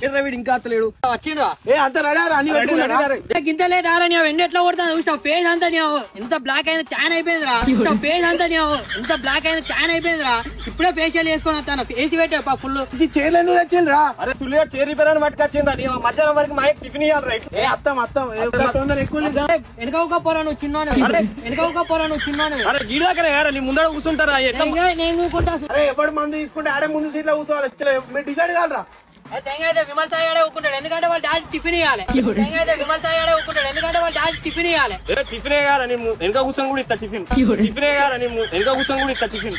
వీడు ఇంకా అత్తలేడు వచ్చిండ్రా అంత ఇంత లేట్ ఆరా నీ వెండి ఎట్లా కొడతాను చూసినావు పేజ్ అంతా నీ ఎంత బ్లాక్ అయినా చాన్ అయిపోయిందిరా పేజ్ అంతా నీ ఎంత బ్లాక్ అయినా చాన్ అయిపోయిందిరా ఇప్పుడే ఫేషియల్ చేసుకొని వస్తాను ఏసీ పెట్టా ఫుల్ చైర్లు వచ్చిండ్రా అరే సుల్లిగా చేరి రిపేర్ పట్టుకొచ్చిండ్రా నీ మధ్యాహ్నం వరకు మా టిఫిన్ ఇవ్వాలి రైట్ తొందర ఎక్కువ వెనక పోరా నువ్వు చిన్నాను వెనక పోరా నువ్వు చిన్నాను అరే గీడ నీ ముందర కూర్చుంటారా నేను కూకుంటా అరే ఎప్పుడు మంది తీసుకుంటే ఆడే ముందు సీట్ లో కూర్చోవాలి మీరు డిసైడ్ కాలరా అయితే విమల్ సాయి ఆడే ఊకుంటాడు ఎందుకంటే వాళ్ళు డాడీ టిఫిన్ ఇవ్వాలి అయితే విమల్ సాయి ఆడే ఊకుంటాడు ఎందుకంటే వాళ్ళు డాడీ టిఫిన్ ఇవ్వాలి టిఫిన్ వెనక కూర్చొని కూడా ఇస్తా టిఫిన్ టిఫిన్ వెనక కూర్చొని కూడా ఇస్తా టిఫిన్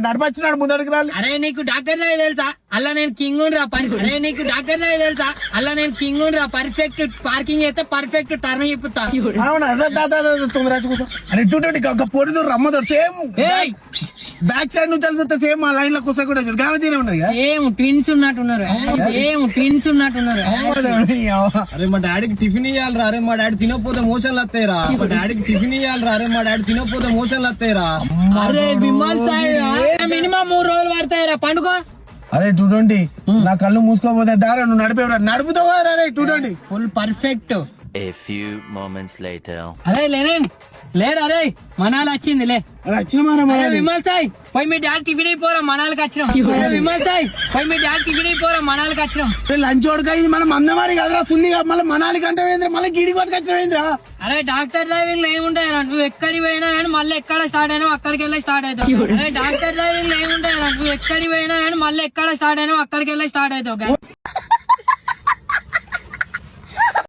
నడిపచ్చినాడు ముందడికి రాలి అరే నీకు డాక్టర్ లాగా తెలుసా అలా నేను కింగ్ ఉండరా అరే నీకు డాక్టర్ లాగా తెలుసా అలా నేను కింగ్ ఉండరా పర్ఫెక్ట్ పార్కింగ్ అయితే పర్ఫెక్ట్ టర్న్ చెప్తా తొందర కూర్చో అరే ఇటు పొడిదు రమ్మదోడు సేమ్ బ్యాక్ సైడ్ నుంచి వెళ్తే సేమ్ ఆ లైన్ లో కూర్చో కూడా చూడు గామ తీరే ఉన్నది సేమ్ ట్విన్స్ ఉన్నట్టున్నారు ట్విన్స్ ఉన్నట్టున్నారు అరే మా డాడీకి టిఫిన్ ఇవ్వాలరా అరే మా డాడీ తినకపోతే మోషన్లు వస్తాయిరా మా డాడీకి టిఫిన్ ఇవ్వాలరా అరే మా డాడీ తినకపోతే మోషన్లు వస్తాయిరా అరే విమల్ సాయి మినిమం 3 రోజులు పడతాయిరా పండుగ అరే 220 నా కళ్ళు మూసుకోపోతే దారా నువ్వు నడుపుతావు అరే 220 full perfect. A few moments later. అరే లేనేన్ లేరు అరే మనాలి వచ్చింది లే విమల్ సాయి పోయి మీ డాడీ టిఫిన్ అయిపోరా మనాలికి వచ్చినాం విమల్ సాయి పోయి మీ డాడీ టిఫిన్ అయిపోరా మనాలికి వచ్చినాం లంచ్ ఉడక ఇది మనం అందమారి కదరా సుల్లిగా మళ్ళీ మనాలి కంటే వేంద్ర మళ్ళీ గిడి పట్టుకొచ్చినవేంద్రా అరే డాక్టర్ డ్రైవింగ్ ఏముంటాయరా నువ్వు ఎక్కడికి పోయినా కానీ మళ్ళీ ఎక్కడ స్టార్ట్ అయినా అక్కడికి వెళ్ళి స్టార్ట్ అవుతావు అరే డాక్టర్ డ్రైవింగ్ ఏముంటాయరా నువ్వు ఎక్కడికి పోయినా కానీ మళ్ళీ ఎక్కడ స్టార్ట్ అయినా అక్కడికి వెళ్ళి స్టార్ట్ అవుతావు